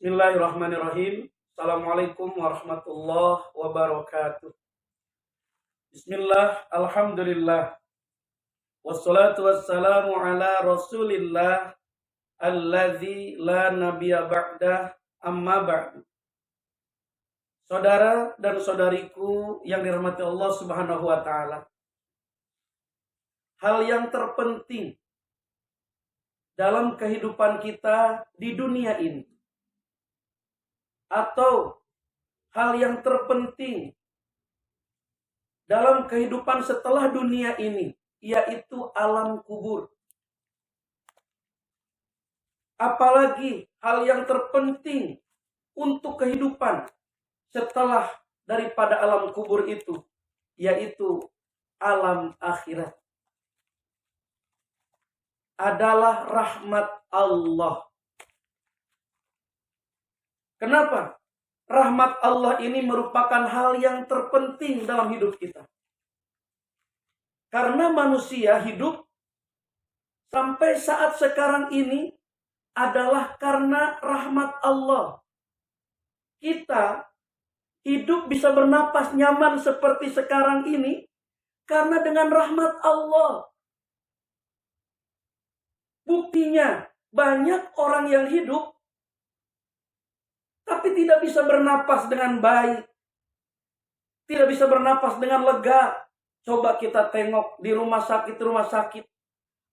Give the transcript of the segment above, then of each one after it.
Bismillahirrahmanirrahim. Assalamualaikum warahmatullahi wabarakatuh. Bismillah, alhamdulillah. Wassalatu wassalamu ala rasulillah alladzi la nabiyya ba'dah, amma ba'du. Saudara dan saudariku yang dirahmati Allah Subhanahu wa taala. Hal yang terpenting dalam kehidupan kita di dunia ini, atau hal yang terpenting dalam kehidupan setelah dunia ini, yaitu alam kubur. Apalagi hal yang terpenting untuk kehidupan setelah daripada alam kubur itu, yaitu alam akhirat. Adalah rahmat Allah. Kenapa? Rahmat Allah ini merupakan hal yang terpenting dalam hidup kita. Karena manusia hidup sampai saat sekarang ini adalah karena rahmat Allah. Kita hidup bisa bernapas nyaman seperti sekarang ini karena dengan rahmat Allah. Buktinya, banyak orang yang hidup tapi tidak bisa bernapas dengan baik. Tidak bisa bernapas dengan lega. Coba kita tengok di rumah sakit.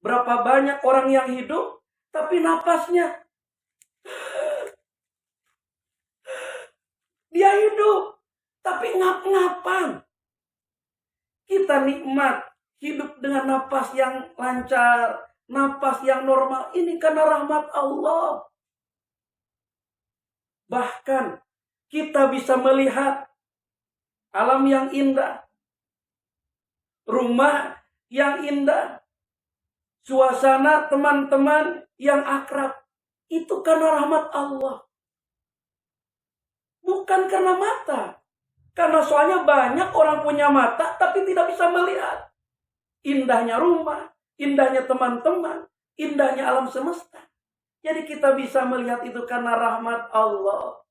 Berapa banyak orang yang hidup, tapi napasnya. Dia hidup, tapi ngap-ngapan. Kita nikmat hidup dengan napas yang lancar, napas yang normal. Ini karena rahmat Allah. Bahkan kita bisa melihat alam yang indah, rumah yang indah, suasana teman-teman yang akrab. Itu karena rahmat Allah. Bukan karena mata. Karena soalnya banyak orang punya mata tapi tidak bisa melihat indahnya rumah, indahnya teman-teman, indahnya alam semesta. Jadi kita bisa melihat itu karena rahmat Allah.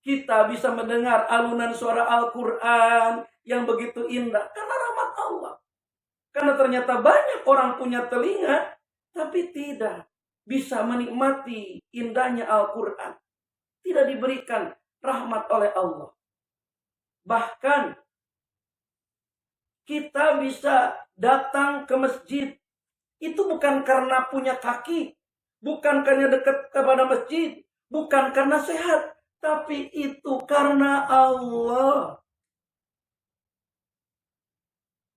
Kita bisa mendengar alunan suara Al-Quran yang begitu indah karena rahmat Allah. Karena ternyata banyak orang punya telinga tapi tidak bisa menikmati indahnya Al-Quran. Tidak diberikan rahmat oleh Allah. Bahkan kita bisa datang ke masjid. Itu bukan karena punya kaki. Bukan karena dekat kepada masjid. Bukan karena sehat. Tapi itu karena Allah.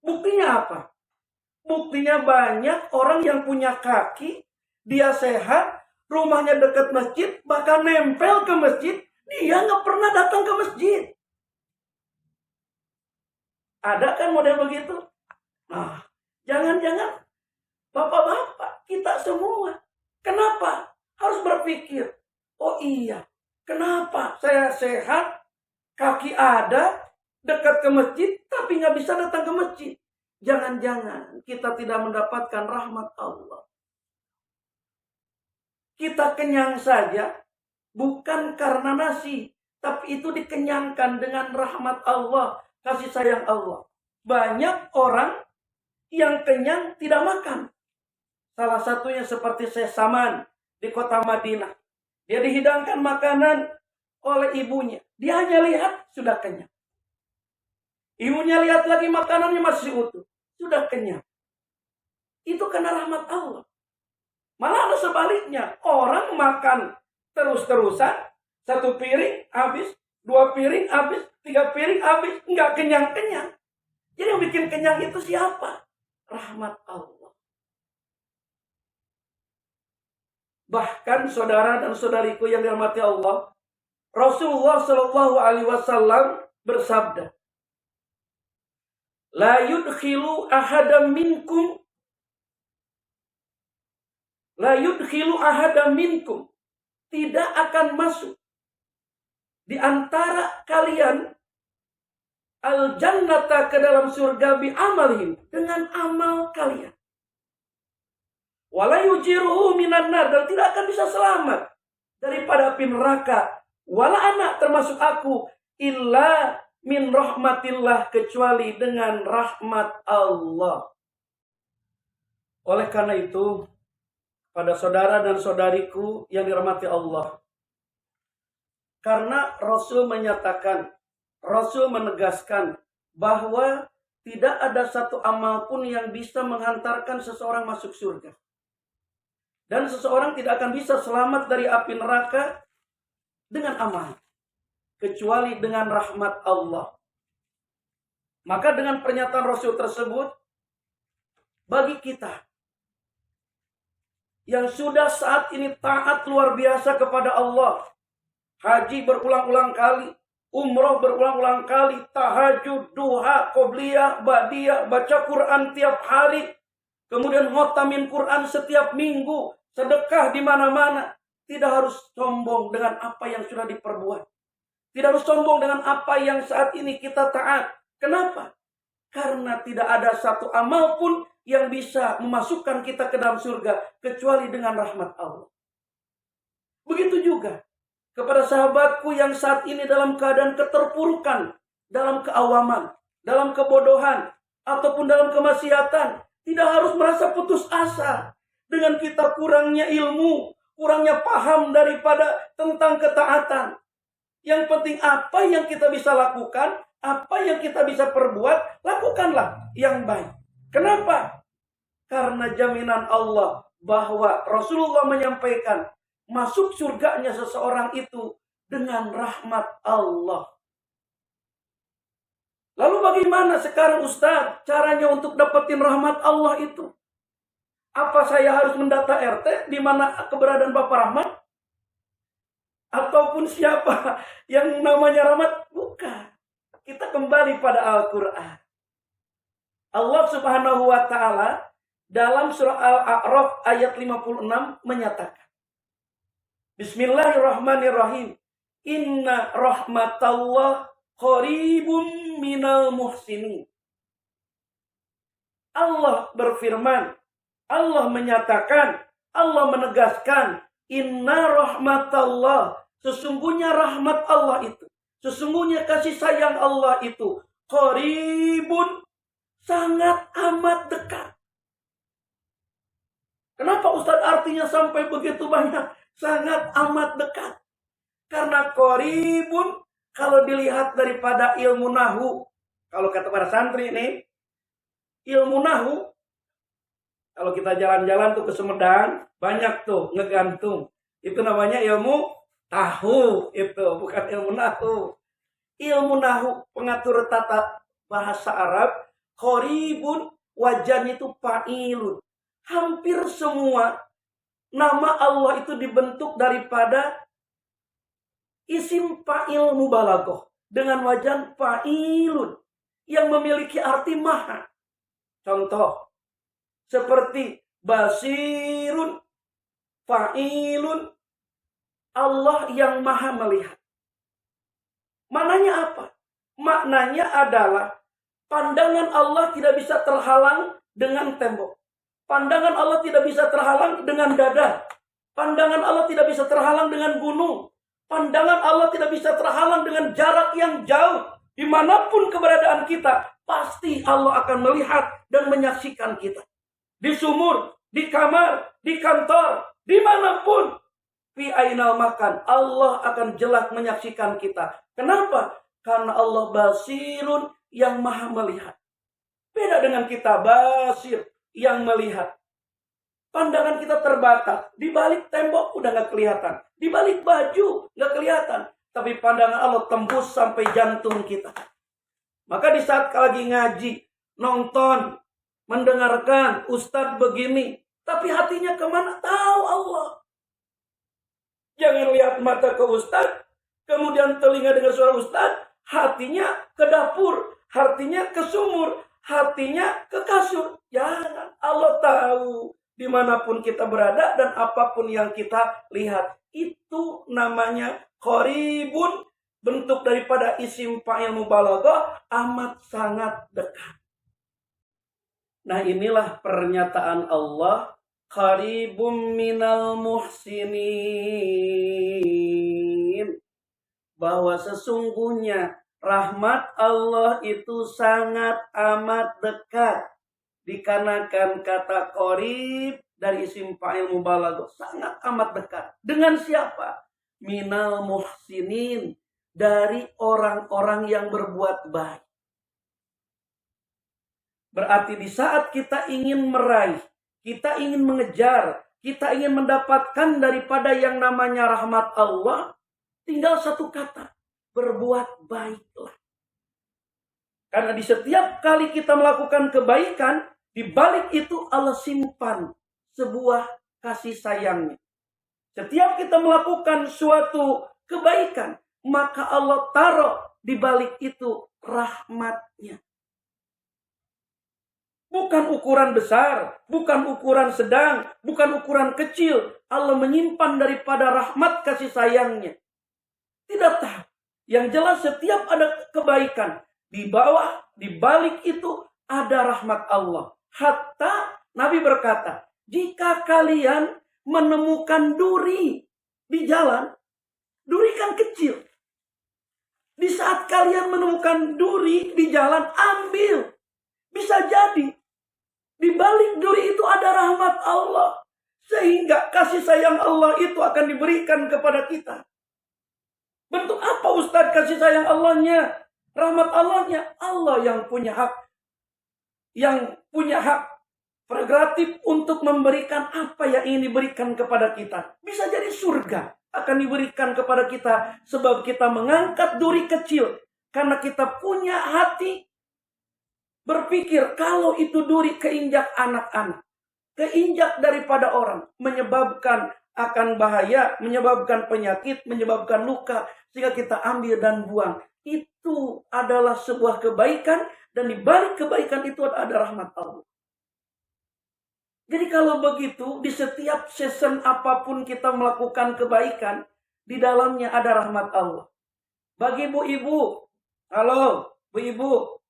Buktinya apa? Buktinya banyak orang yang punya kaki. Dia sehat. Rumahnya dekat masjid. Bahkan nempel ke masjid. Dia nggak pernah datang ke masjid. Ada kan model begitu? Nah, jangan-jangan bapak-bapak, kita semua. Kenapa? Harus berpikir, oh iya, kenapa saya sehat, kaki ada, dekat ke masjid, tapi nggak bisa datang ke masjid. Jangan-jangan kita tidak mendapatkan rahmat Allah. Kita kenyang saja, bukan karena nasi, tapi itu dikenyangkan dengan rahmat Allah, kasih sayang Allah. Banyak orang yang kenyang tidak makan. Salah satunya seperti Syekh Saman di kota Madinah. Dia dihidangkan makanan oleh ibunya. Dia hanya lihat, sudah kenyang. Ibunya lihat lagi makanannya masih utuh. Sudah kenyang. Itu karena rahmat Allah. Malah ada sebaliknya. Orang makan terus-terusan. 1 piring habis. 2 piring habis. 3 piring habis. Enggak kenyang-kenyang. Jadi yang bikin kenyang itu siapa? Rahmat Allah. Bahkan saudara dan saudariku yang dirahmati Allah, Rasulullah Shallallahu Alaihi Wasallam bersabda, La yudkhilu ahadam minkum, La yudkhilu ahadam minkum, tidak akan masuk di antara kalian al-jannata, ke dalam surga, bi amalihim, dengan amal kalian. Wala yujiruhu minan nar, dan tidak akan bisa selamat daripada api neraka. Wala anak termasuk aku illa min rahmatillah, kecuali dengan rahmat Allah. Oleh karena itu, pada saudara dan saudariku yang dirahmati Allah, karena Rasul menyatakan, Rasul menegaskan bahwa tidak ada satu amal pun yang bisa menghantarkan seseorang masuk surga. Dan seseorang tidak akan bisa selamat dari api neraka dengan amal, kecuali dengan rahmat Allah. Maka dengan pernyataan Rasul tersebut, bagi kita yang sudah saat ini taat luar biasa kepada Allah, haji berulang-ulang kali, umroh berulang-ulang kali, tahajud, duha, qobliyah, ba'diyah, baca Quran tiap hari, kemudian khotamin Quran setiap minggu, sedekah di mana-mana. Tidak harus sombong dengan apa yang sudah diperbuat. Tidak harus sombong dengan apa yang saat ini kita taat. Kenapa? Karena tidak ada satu amal pun yang bisa memasukkan kita ke dalam surga kecuali dengan rahmat Allah. Begitu juga kepada sahabatku yang saat ini dalam keadaan keterpurukan, dalam keawaman, dalam kebodohan, ataupun dalam kemaksiatan. Tidak harus merasa putus asa dengan kita kurangnya ilmu, kurangnya paham daripada tentang ketaatan. Yang penting apa yang kita bisa lakukan, apa yang kita bisa perbuat, lakukanlah yang baik. Kenapa? Karena jaminan Allah bahwa Rasulullah menyampaikan, masuk surganya seseorang itu dengan rahmat Allah. Lalu bagaimana sekarang Ustaz caranya untuk dapetin rahmat Allah itu? Apa saya harus mendata RT di mana keberadaan Bapak Rahmat? Ataupun siapa yang namanya Rahmat? Bukan. Kita kembali pada Al-Quran. Allah Subhanahu wa Ta'ala dalam surah Al-A'raf ayat 56 menyatakan, Bismillahirrahmanirrahim. Inna rahmatallah qaribun minal muhsinin. Allah berfirman, Allah menyatakan, Allah menegaskan, inna rahmatallah, sesungguhnya rahmat Allah itu, sesungguhnya kasih sayang Allah itu, qaribun, sangat amat dekat. Kenapa Ustaz artinya sampai begitu banyak? Sangat amat dekat. Karena qaribun, kalau dilihat daripada ilmu nahu, kalau kata para santri ini, ilmu nahu, kalau kita jalan-jalan tuh ke Sumedang, banyak tuh ngegantung. Itu namanya ilmu tahu, itu bukan ilmu nahu. Ilmu nahu, pengatur tata bahasa Arab, qaribun, wajan itu fa'ilun. Hampir semua nama Allah itu dibentuk daripada isim fa'il mubalaghah dengan wajan fa'ilun yang memiliki arti maha. Contoh seperti basirun, fa'ilun, Allah yang maha melihat. Maknanya apa? Maknanya adalah pandangan Allah tidak bisa terhalang dengan tembok. Pandangan Allah tidak bisa terhalang dengan dada. Pandangan Allah tidak bisa terhalang dengan gunung. Pandangan Allah tidak bisa terhalang dengan jarak yang jauh. Dimanapun keberadaan kita, pasti Allah akan melihat dan menyaksikan kita. Di sumur, di kamar, di kantor, dimanapun. Fi ainal makan, Allah akan jelas menyaksikan kita. Kenapa? Karena Allah basirun yang maha melihat. Beda dengan kita basir yang melihat. Pandangan kita terbatas. Di balik tembok udah gak kelihatan. Di balik baju gak kelihatan. Tapi pandangan Allah tembus sampai jantung kita. Maka di saat lagi ngaji, nonton, mendengarkan Ustadz begini, tapi hatinya kemana? Tahu Allah. Jangan lihat mata ke Ustadz, kemudian telinga dengar suara Ustadz, hatinya ke dapur, hatinya ke sumur, hatinya ke kasur. Jangan. Allah tahu dimanapun kita berada dan apapun yang kita lihat. Itu namanya qaribun, bentuk daripada isim fa'il mubalaghah, amat sangat dekat. Nah, inilah pernyataan Allah, qaribum minal muhsinin. bahwa sesungguhnya rahmat Allah itu sangat amat dekat. Dikarenakan kata qorib dari isim fa'il mubalaghah, sangat amat dekat. Dengan siapa? Minal muhsinin, dari orang-orang yang berbuat baik. Berarti di saat kita ingin meraih, kita ingin mengejar, kita ingin mendapatkan daripada yang namanya rahmat Allah, tinggal satu kata, berbuat baiklah. Karena di setiap kali kita melakukan kebaikan, di balik itu Allah simpan sebuah kasih sayangnya. Setiap kita melakukan suatu kebaikan, maka Allah taruh di balik itu rahmatnya. Bukan ukuran besar, bukan ukuran sedang, bukan ukuran kecil. Allah menyimpan daripada rahmat kasih sayangnya. Tidak tahu. Yang jelas setiap ada kebaikan, di bawah, di balik itu ada rahmat Allah. Hatta Nabi berkata, jika kalian menemukan duri di jalan, duri kan kecil. Di saat kalian menemukan duri di jalan, ambil. Bisa jadi di balik duri itu ada rahmat Allah. Sehingga kasih sayang Allah itu akan diberikan kepada kita. Bentuk apa Ustaz kasih sayang Allahnya? Rahmat Allahnya. Allah yang punya hak. Yang punya hak prerogatif untuk memberikan apa yang ingin diberikan kepada kita. Bisa jadi surga akan diberikan kepada kita. Sebab kita mengangkat duri kecil. Karena kita punya hati berpikir kalau itu duri keinjak anak-anak, keinjak daripada orang, menyebabkan akan bahaya, menyebabkan penyakit, menyebabkan luka, sehingga kita ambil dan buang. Itu adalah sebuah kebaikan, dan di balik kebaikan itu ada rahmat Allah. Jadi kalau begitu, di setiap season apapun kita melakukan kebaikan, di dalamnya ada rahmat Allah. Bagi ibu-ibu, halo, bu-ibu,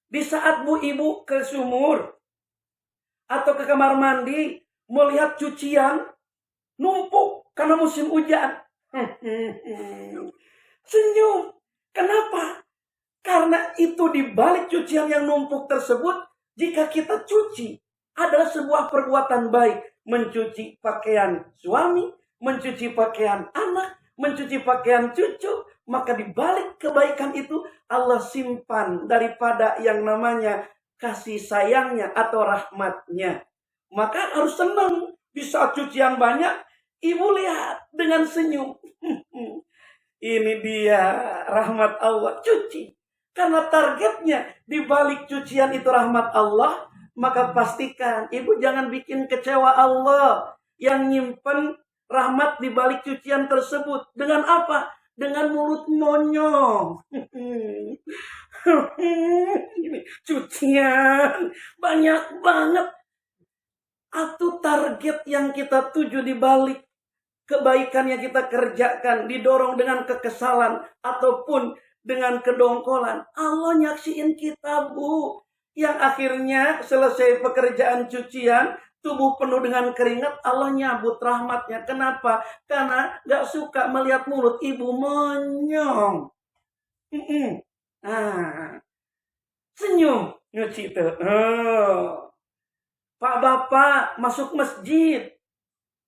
di saat bu ibu ke sumur atau ke kamar mandi melihat cucian numpuk karena musim hujan, senyum. Kenapa? Karena itu di balik cucian yang numpuk tersebut, jika kita cuci adalah sebuah perbuatan baik. Mencuci pakaian suami, mencuci pakaian anak, mencuci pakaian cucu. Maka di balik kebaikan itu Allah simpan daripada yang namanya kasih sayangnya atau rahmatnya. Maka harus senang. Di saat cucian banyak, ibu lihat dengan senyum. Ini dia rahmat Allah. Cuci. Karena targetnya di balik cucian itu rahmat Allah. Maka pastikan ibu jangan bikin kecewa Allah. Yang nyimpen rahmat di balik cucian tersebut. Dengan apa? Dengan mulut monyong. Cucian banyak banget. Atau target yang kita tuju di balik kebaikan yang kita kerjakan didorong dengan kekesalan ataupun dengan kedongkolan. Allah nyaksiin kita, Bu. Yang akhirnya selesai pekerjaan cucian, tubuh penuh dengan keringat, Allah nyabut rahmatnya. Kenapa? Karena gak suka melihat mulut ibu monyong. Senyum. Nyuci itu. Pak Bapak masuk masjid.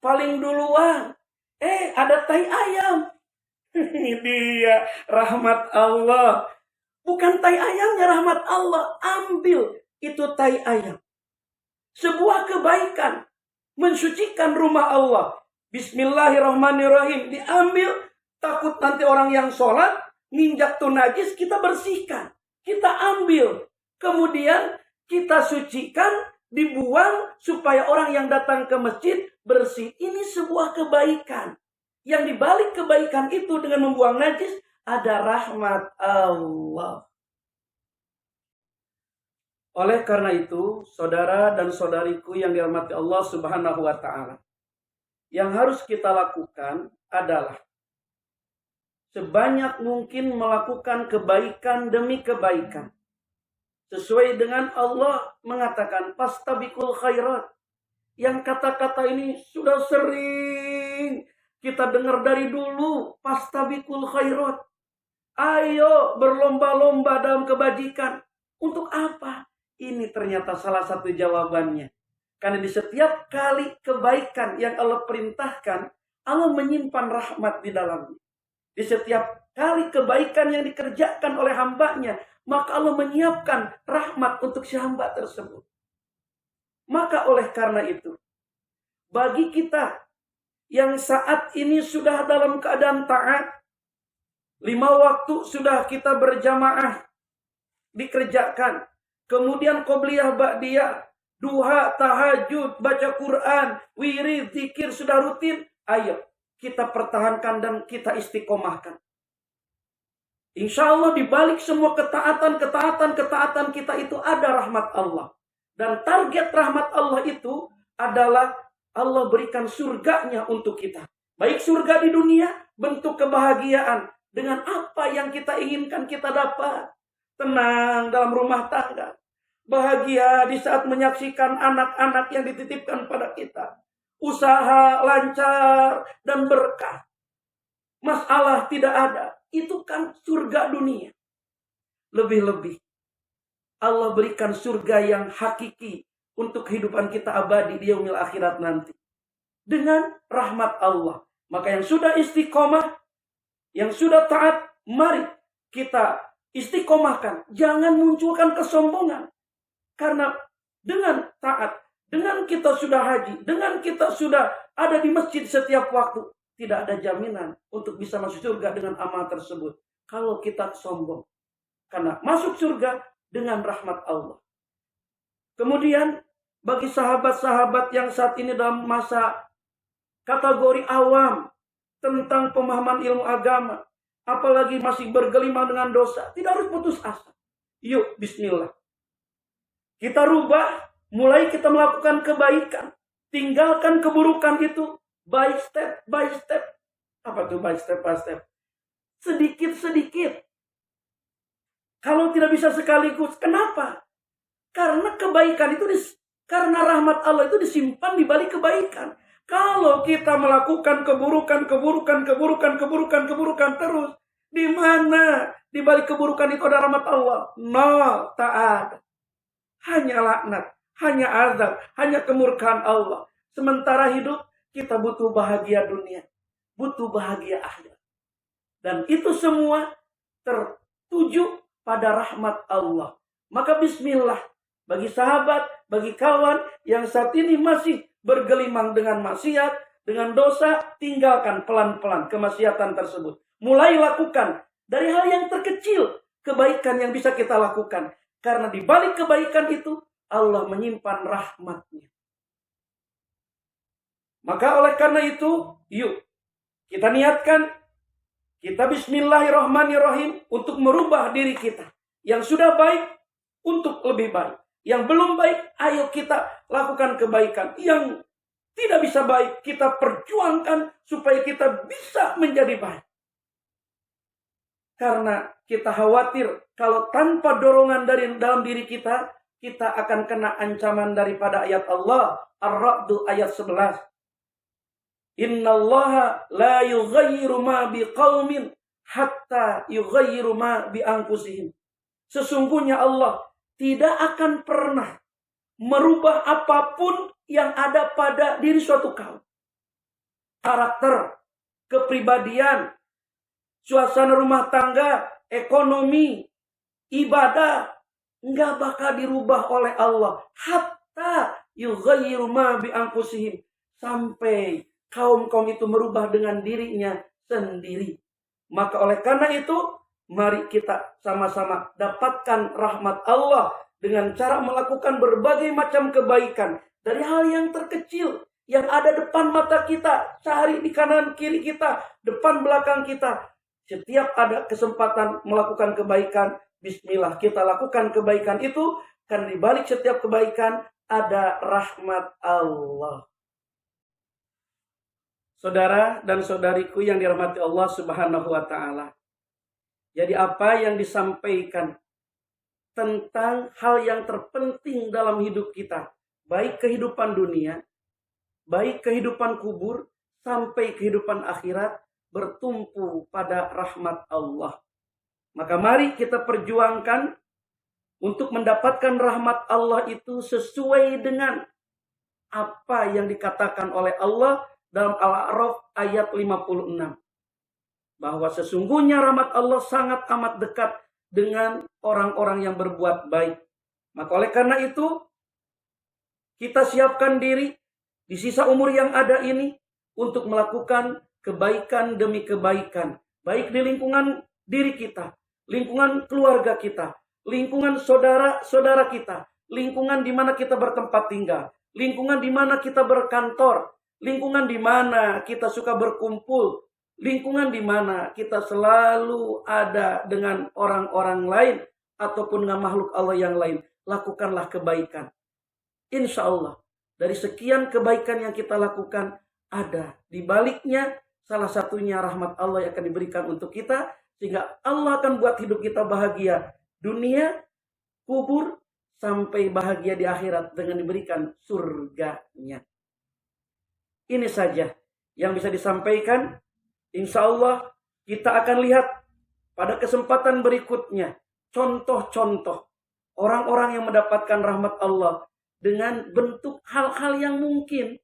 Paling duluan. Ada tai ayam. Ini dia rahmat Allah. Bukan tai ayamnya rahmat Allah. Ambil itu tai ayam. Sebuah kebaikan. Mensucikan rumah Allah. Bismillahirrahmanirrahim. Diambil. Takut nanti orang yang sholat. Nginjak tuh najis. Kita bersihkan. Kita ambil. Kemudian kita sucikan. Dibuang. Supaya orang yang datang ke masjid bersih. Ini sebuah kebaikan. Yang dibalik kebaikan itu dengan membuang najis. Ada rahmat Allah. Oleh karena itu, saudara dan saudariku yang dirahmati Allah Subhanahu wa Ta'ala, yang harus kita lakukan adalah sebanyak mungkin melakukan kebaikan demi kebaikan. Sesuai dengan Allah mengatakan, fastabiqul khairat. Yang kata-kata ini sudah sering kita dengar dari dulu, fastabiqul khairat. Ayo berlomba-lomba dalam kebajikan. Untuk apa? Ini ternyata salah satu jawabannya. Karena di setiap kali kebaikan yang Allah perintahkan, Allah menyimpan rahmat di dalamnya. Di setiap kali kebaikan yang dikerjakan oleh hambanya, maka Allah menyiapkan rahmat untuk si hamba tersebut. Maka oleh karena itu, bagi kita yang saat ini sudah dalam keadaan taat, 5 waktu sudah kita berjamaah dikerjakan, kemudian qobliyah ba'diyah, duha, tahajud, baca Quran, wirid, zikir sudah rutin, ayo kita pertahankan dan kita istiqomahkan. Insya Allah di balik semua ketaatan kita itu ada rahmat Allah. Dan target rahmat Allah itu adalah Allah berikan surganya untuk kita. Baik surga di dunia, bentuk kebahagiaan. Dengan apa yang kita inginkan kita dapat. Tenang dalam rumah tangga. Bahagia di saat menyaksikan anak-anak yang dititipkan pada kita. Usaha lancar dan berkah. Masalah tidak ada. Itu kan surga dunia. Lebih-lebih Allah berikan surga yang hakiki untuk kehidupan kita abadi di yaumil akhirat nanti. Dengan rahmat Allah. Maka yang sudah istiqomah, yang sudah taat, mari kita istiqomahkan. Jangan munculkan kesombongan. Karena dengan taat, dengan kita sudah haji, dengan kita sudah ada di masjid setiap waktu, tidak ada jaminan untuk bisa masuk surga dengan amal tersebut. Kalau kita sombong. Karena masuk surga dengan rahmat Allah. Kemudian, bagi sahabat-sahabat yang saat ini dalam masa kategori awam tentang pemahaman ilmu agama, apalagi masih bergelimang dengan dosa, tidak harus putus asa. Yuk, bismillah. Kita rubah, mulai kita melakukan kebaikan. Tinggalkan keburukan itu by step by step. Apa tuh by step by step? Sedikit-sedikit. Kalau tidak bisa sekaligus, kenapa? Karena kebaikan itu, karena rahmat Allah itu disimpan di balik kebaikan. Kalau kita melakukan keburukan terus, di mana di balik keburukan itu ada rahmat Allah? Nol, tak ada. Hanya laknat, hanya azab, hanya kemurkaan Allah. Sementara hidup, kita butuh bahagia dunia, butuh bahagia akhirat. Dan itu semua tertuju pada rahmat Allah. Maka bismillah, bagi sahabat, bagi kawan yang saat ini masih bergelimang dengan maksiat, dengan dosa, tinggalkan pelan-pelan kemaksiatan tersebut. Mulai lakukan dari hal yang terkecil, kebaikan yang bisa kita lakukan. Karena di balik kebaikan itu, Allah menyimpan rahmatnya. Maka oleh karena itu, yuk kita niatkan, kita bismillahirrahmanirrahim untuk merubah diri kita. Yang sudah baik untuk lebih baik. Yang belum baik, ayo kita lakukan kebaikan. Yang tidak bisa baik, kita perjuangkan supaya kita bisa menjadi baik. Karena kita khawatir kalau tanpa dorongan dari dalam diri kita, kita akan kena ancaman daripada ayat Allah. Ar-Ra'd ayat 11. Innallaha la yughayyiru ma biqaumin hatta yughayyiru ma bi anfusihim. Sesungguhnya Allah tidak akan pernah merubah apapun yang ada pada diri suatu kaum. Karakter, kepribadian, suasana rumah tangga, ekonomi, ibadah, enggak bakal dirubah oleh Allah. Hatta yughayyiru ma bi anfusihim. Sampai kaum-kaum itu merubah dengan dirinya sendiri. Maka oleh karena itu, mari kita sama-sama dapatkan rahmat Allah dengan cara melakukan berbagai macam kebaikan. Dari hal yang terkecil, yang ada depan mata kita, cari di kanan kiri kita, depan belakang kita. Setiap ada kesempatan melakukan kebaikan, bismillah kita lakukan kebaikan itu. Karena di balik setiap kebaikan ada rahmat Allah. Saudara dan saudariku yang dirahmati Allah Subhanahu wa ta'ala. Jadi apa yang disampaikan tentang hal yang terpenting dalam hidup kita, baik kehidupan dunia, baik kehidupan kubur, sampai kehidupan akhirat, bertumpu pada rahmat Allah. Maka mari kita perjuangkan untuk mendapatkan rahmat Allah itu sesuai dengan apa yang dikatakan oleh Allah dalam Al-A'raf ayat 56. Bahwa sesungguhnya rahmat Allah sangat amat dekat dengan orang-orang yang berbuat baik. Maka oleh karena itu, kita siapkan diri di sisa umur yang ada ini untuk melakukan kebaikan demi kebaikan. Baik di lingkungan diri kita, lingkungan keluarga kita, lingkungan saudara-saudara kita, lingkungan di mana kita bertempat tinggal, lingkungan di mana kita berkantor, lingkungan di mana kita suka berkumpul, lingkungan di mana kita selalu ada dengan orang-orang lain ataupun dengan makhluk Allah yang lain. Lakukanlah kebaikan. Insya Allah, dari sekian kebaikan yang kita lakukan, ada di baliknya salah satunya rahmat Allah yang akan diberikan untuk kita, sehingga Allah akan buat hidup kita bahagia dunia, kubur, sampai bahagia di akhirat dengan diberikan surganya. Ini saja yang bisa disampaikan. Insya Allah kita akan lihat pada kesempatan berikutnya contoh-contoh orang-orang yang mendapatkan rahmat Allah dengan bentuk hal-hal yang mungkin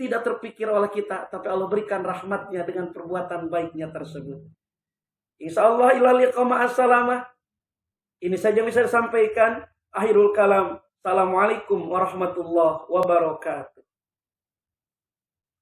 tidak terpikir oleh kita, tapi Allah berikan rahmatnya dengan perbuatan baiknya tersebut. Insya Allah ila liqa ma'assalamah. Ini saja bisa disampaikan. Akhirul kalam. Assalamualaikum warahmatullahi wabarakatuh.